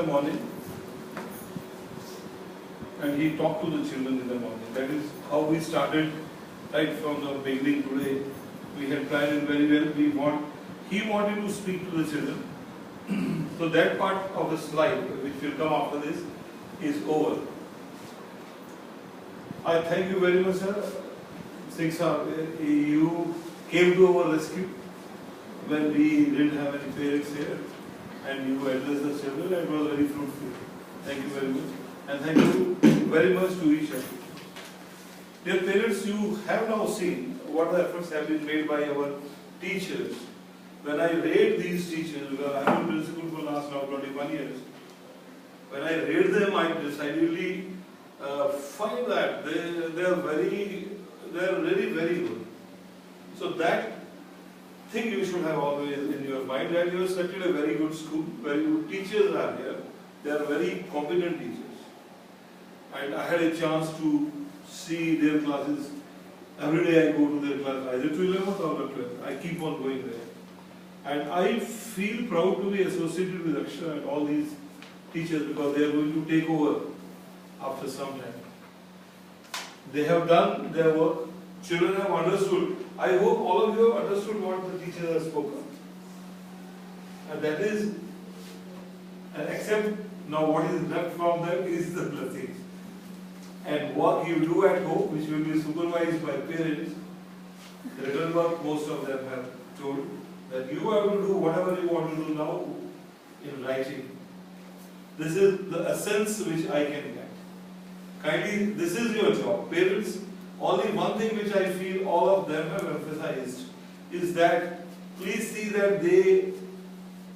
the morning and he talked to the children in the morning. That is how we started right from the beginning today. We had planned it very well. He wanted to speak to the children. So that part of the slide, which will come after this, is over. I thank you very much, sir. Singh sir, you came to our rescue when we didn't have any parents here, and you addressed the children. It was very fruitful. Thank you very much, and thank you very much to each of you. Dear parents, you have now seen what the efforts have been made by our teachers. When I read these teachers, because I have been principal for last now 21 years, when I read them, I decidedly find that they are really very good. So that thing you should have always in your mind, that you have selected a very good school, very good teachers are here. They are very competent teachers. And I had a chance to see their classes. Every day I go to their class, either to 11th or 12th. I keep on going there. And I feel proud to be associated with Akshara and all these teachers, because they are going to take over after some time. They have done their work. Children have understood. I hope all of you have understood what the teachers have spoken. And that is, and except now what is left from them is the blessings. And what you do at home, which will be supervised by parents, the written work most of them have told, that you have to do whatever you want to do now in writing. This is the essence which I can get. Kindly, this is your job. Parents, only one thing which I feel all of them have emphasized is that please see that they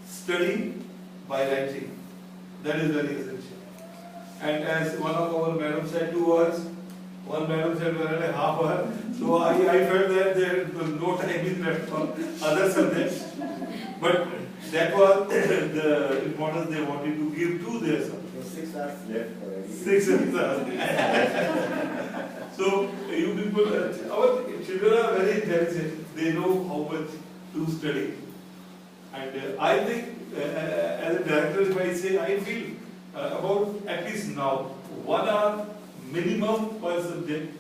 study by writing. That is very essential. And as one of our madam said to us, one madam said 1.5 hours, so I felt that there was no time is left for other subjects. But that was the importance they wanted to give to their subjects. 6 hours left already. 6 hours. So you people, our children are very intelligent. They know how much to study. And I think, as a director, if I say, I feel about at least now 1 hour minimum per subject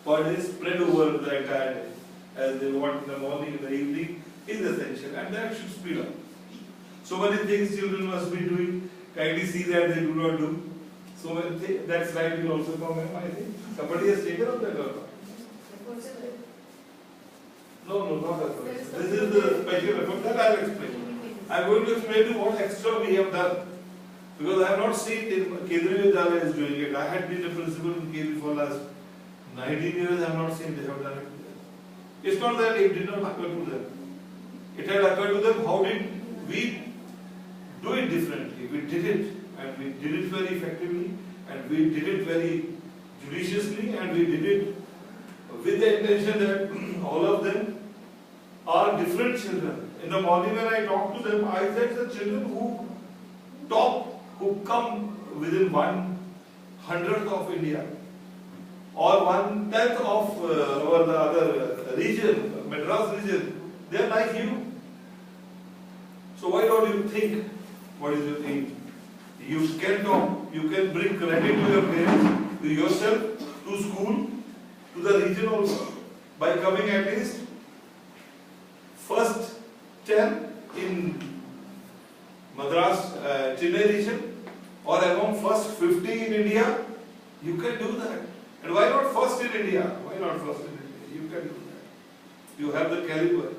per day spread over the entire day, as they want in the morning, in the evening, is essential, and that should speed up. So many things children must be doing. Kindly see that they do not do. So many things. That slide will also come in, I think. Somebody has taken up that or not? No, not that one. This is the special effort that I will explain. I am going to explain to you what extra we have done. Because I have not seen Kendriya Vidyalaya is doing it. I had been a principal in KV for last 19 years. I have not seen they have done it. It's not that it did not occur to them. It had occurred to them. How did we do it differently? We did it, and we did it very effectively, and we did it very judiciously, and we did it with the intention that all of them are different children. In the morning when I talked to them, I said the children who come within 1/100th of India or 1/10th of the other region, Madras region, they are like you. So why don't you think what is your aim? You can talk, you can bring credit to your parents, to yourself, to school, to the region also, by coming at least first 10 in Madras, Chennai region, or among first 50 in India. You can do that. And why not first in India? Why not first in India? You can do that. You have the caliber.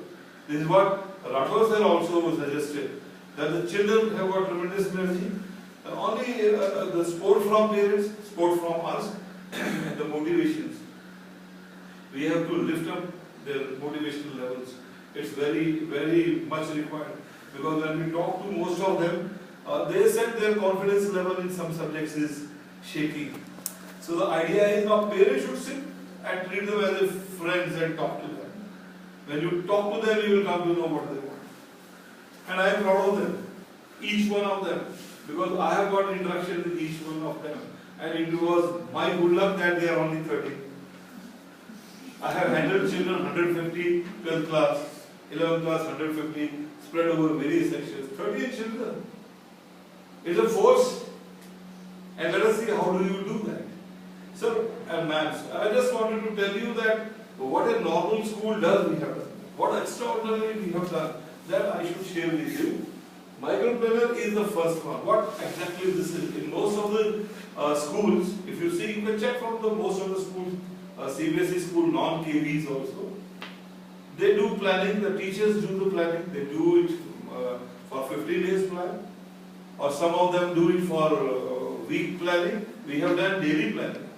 This is what Rathore sir also suggested, that the children have got tremendous energy. Only the support from parents, support from us, and the motivations. We have to lift up their motivational levels. It's very much required. Because when we talk to most of them, they said their confidence level in some subjects is shaky. So the idea is now parents should sit and treat them as if friends and talk to them. When you talk to them, you will come to know what they want. And I am proud of them, each one of them, because I have got interaction with each one of them. And it was my good luck that they are only 30. I have handled children 150, 12th class, 11th class, 150, spread over various sections. 30 children. It's a force. And let us see how do you do that. Sir and ma'am, I just wanted to tell you that what a normal school does we have done. What extraordinary we have done, that I should share with you. Microplaner is the first one. What exactly this is? In most of the schools, if you see, you can check from the most of the schools, CBSE school, non-KVs also. They do planning, the teachers do the planning, they do it for 15 days plan, or some of them do it for week planning. We have done daily planning.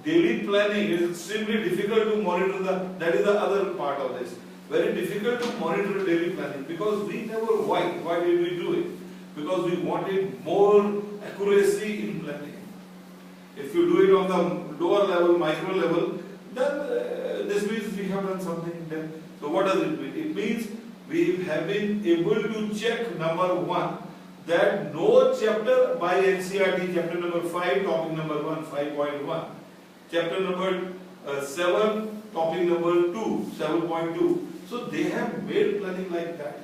Daily planning is extremely difficult to monitor that is the other part of this. Very difficult to monitor daily planning because we never, why did we do it? Because we wanted more accuracy in planning. If you do it on the lower level, micro level, then this means we have done something then. So what does it mean? It means we have been able to check number one, that no chapter by NCERT, chapter number 5, topic number 1, 5.1, chapter number 7, topic number 2, 7.2. So they have made planning like that.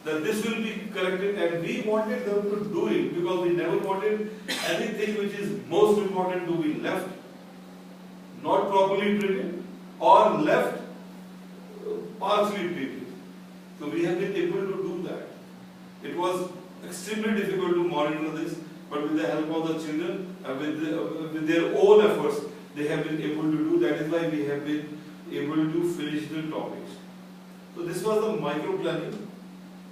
That this will be corrected, and we wanted them to do it because we never wanted anything which is most important to be left not properly treated or left partially treated. So we have been able to do that. It was extremely difficult to monitor this, but with the help of the children and with their own efforts, they have been able to do. That is why we have been able to finish the topics. So this was the micro planning.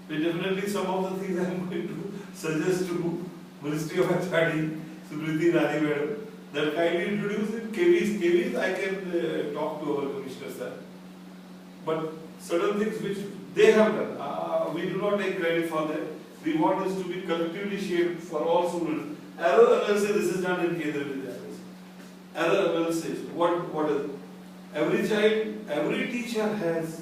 We definitely some of the things I am going to suggest to Ministry of HRD, Smriti Irani Madam, that kindly introduce in KVs. KVs I can talk to our Commissioner sir. But certain things which they have done, we do not take credit for that. We want this to be collectively shared for all students. Error analysis, this is done in Kendra Vidyalaya. Error analysis, what is it? Every child, every teacher has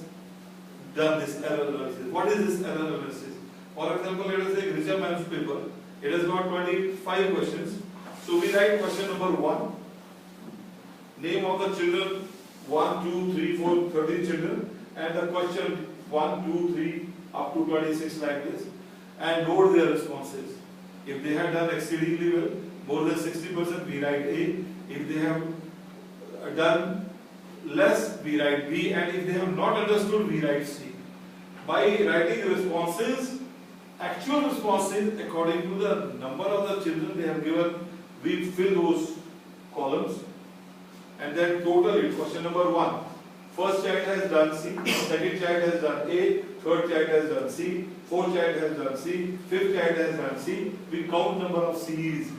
done this error analysis. What is this error analysis? For example, let us take Richa ma'am's paper. It has got 25 questions. So we write question number 1. Name of the children, 1, 2, 3, 4, 13 children. And the question 1, 2, 3, up to 26 like this. And note their responses. If they have done exceedingly well, more than 60%, we write A. If they have done less, we write B, and if they have not understood, we write C. By writing responses, actual responses according to the number of the children they have given, we fill those columns and then total it. Question number 1. First child has done C, second child has done A, third child has done C, fourth child has done C, fifth child has done C. We count number of C's.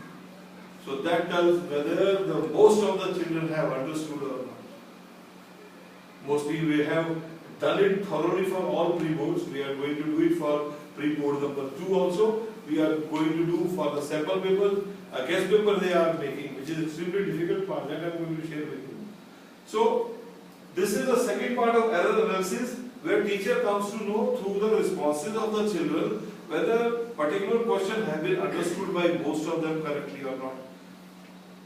So that tells whether the most of the children have understood or not. Mostly we have done it thoroughly for all pre-boards. We are going to do it for pre-board number 2 also. We are going to do for the sample paper, a guest paper they are making, which is extremely difficult part that I am going to share with you. So this is the second part of error analysis, where teacher comes to know through the responses of the children whether particular question have been understood by most of them correctly or not.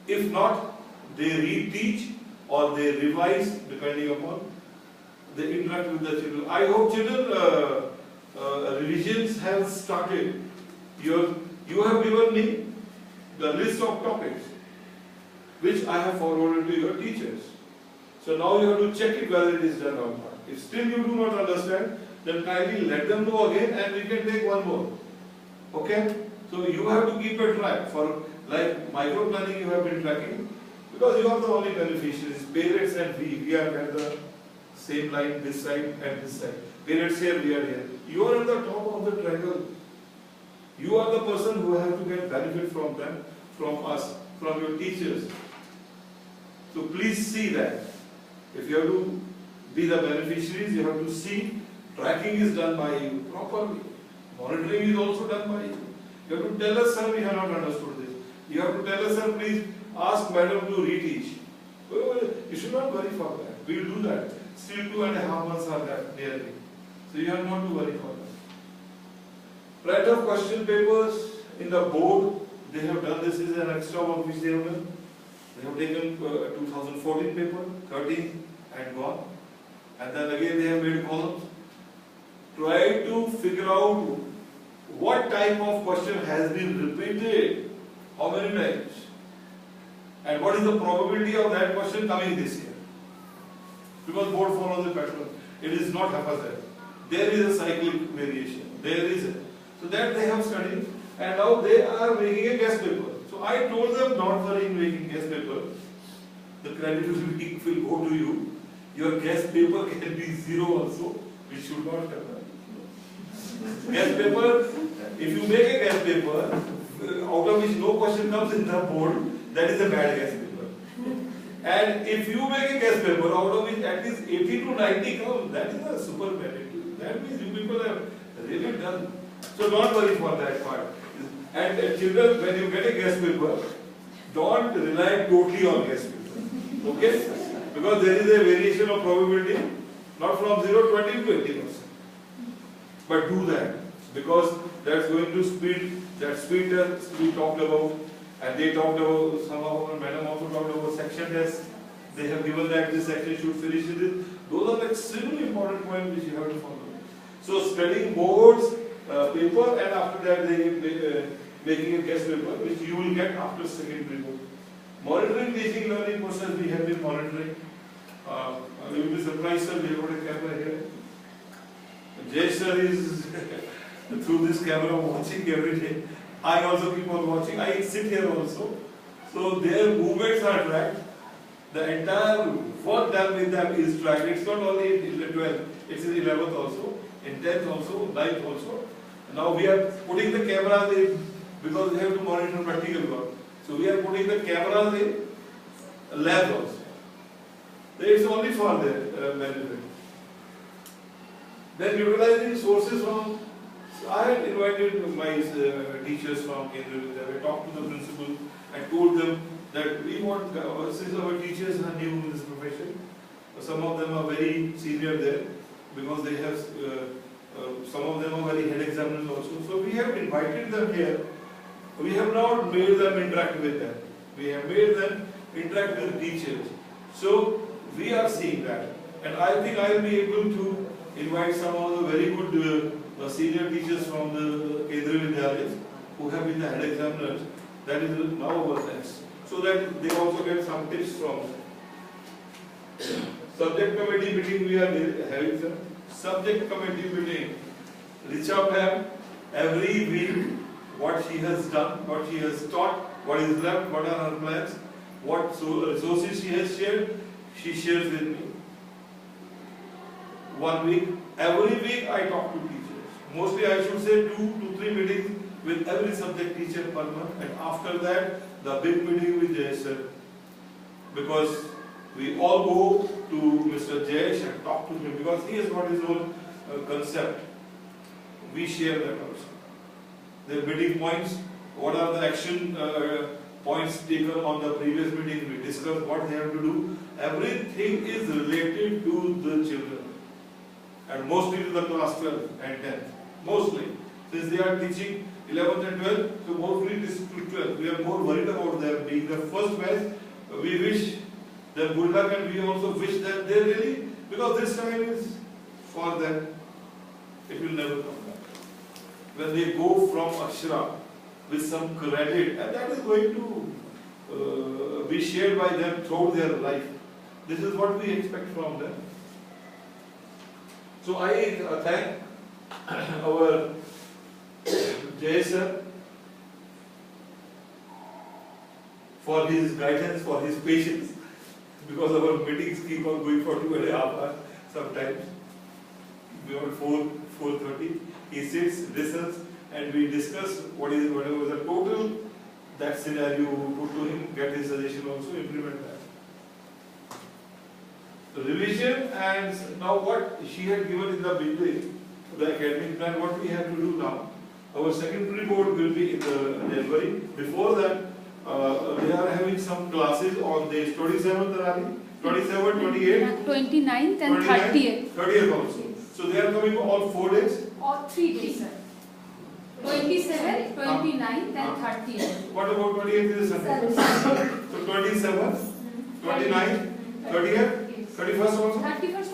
If not, they reteach or they revise depending upon they interact with the children. I hope children revisions have started. You have given me the list of topics which I have forwarded to your teachers. So now you have to check it whether it is done or not. If still you do not understand, then kindly let them know again and we can take one more. Okay? So you have to keep a track. For like micro planning you have been tracking, because you are the only beneficiaries. Parents and we are at the same line, this side and this side. Parents here, we are here. You are at the top of the triangle. You are the person who have to get benefit from them, from us, from your teachers. So please see that. If you have to be the beneficiaries, you have to see tracking is done by you properly. Monitoring is also done by you. You have to tell us, sir, we have not understood this. You have to tell us, sir, please ask madam to reteach. You should not worry for that. We will do that. Still 2.5 months are there nearly. So you have not to worry for that. Write of question papers in the board. They have done this is an extra work which they have done. They have taken 2014 paper, 13 and gone. And then again they have made columns. Try to figure out what type of question has been repeated, how many times, and what is the probability of that question coming this year. Because board follows the pattern. It is not haphazard. There is a cyclic variation. There is a, so that they have studied, and now they are making a guest paper. So I told them, don't worry in making guest paper. The credit will go to you. Your guest paper can be zero also, which should not happen. Guest paper, if you make a guest paper, out of which no question comes in the board, that is a bad guest paper. And if you make a guest paper, out of which at least 80 to 90 comes, that is a super merit. That means you people have really done. So don't worry for that part. And children, when you get a guest paper, don't rely totally on guest paper. Okay? Because there is a variation of probability, not from 0 to 20 to 80%. But do that, because that's going to speed, that speed test we talked about, and they talked about, some of our madam also talked about section tests. They have given that this section should finish with it. Those are extremely important points which you have to follow. So studying boards, paper, and after that they making a guest paper, which you will get after secondary board. Monitoring teaching learning process we have been monitoring. You will be surprised, sir, we have got a camera here. Jay sir is through this camera watching every day. I also keep on watching. I sit here also. So their movements are tracked. The entire work done with them is tracked. It's not only in the 12th, it's in 11th also, in 10th also, 9th also. Now we are putting the cameras in because we have to monitor practical work. So we are putting the cameras in labs also. It's only for their benefit. Then utilizing sources from, so I had invited my teachers from Kendriya Vidyalaya. I talked to the principal and told them that we want, since our teachers are new in this profession, some of them are very senior there because they have, some of them are very head examiners also. So we have invited them here. We have not made them interact with them. We have made them interact with teachers. So we are seeing that. And I think I will be able to invite some of the very good senior teachers from the Kendriya Vidyalaya who have been the head examiners. That is now our next. So that they also get some tips from subject committee meeting we are having, sir. Subject committee meeting. Richa ma'am, every week what she has done, what she has taught, what is left, what are her plans, what resources she has shared, she shares with me. 1 week, every week I talk to teachers. Mostly I should say 2 to 3 meetings with every subject teacher per month, and after that the big meeting with Jayesh sir. Because we all go to Mr. Jayesh and talk to him because he has got his own concept. We share that also. The meeting points, what are the action points taken on the previous meeting, we discuss what they have to do. Everything is related to the children. And mostly to the class 12 and 10th. Mostly. Since they are teaching 11th and 12th, so mostly this to 12th. We are more worried about them being the first batch. We wish them good luck and we also wish that they really, because this time is for them, it will never come back. When they go from Akshara with some credit, and that is going to be shared by them throughout their life. This is what we expect from them. So I thank our Jay sir for his guidance, for his patience, because our meetings keep on going for 2.5 hours sometimes, beyond 4:30. He sits, listens, and we discuss whatever was the total that scenario put to him, get his suggestion also, implement that. So revision, and now what she had given in the beginning, the academic plan, what we have to do now. Our secondary board will be in the January. Before that, they are having some classes on the 27th, 27th, 28th, 29th and 30th. 30th also. So they are coming all 4 days? Or 3 days, sir. 27th, 29th and 30th. What about 28th is Sunday? So 27th, 29th, 30th, 31st also? 31st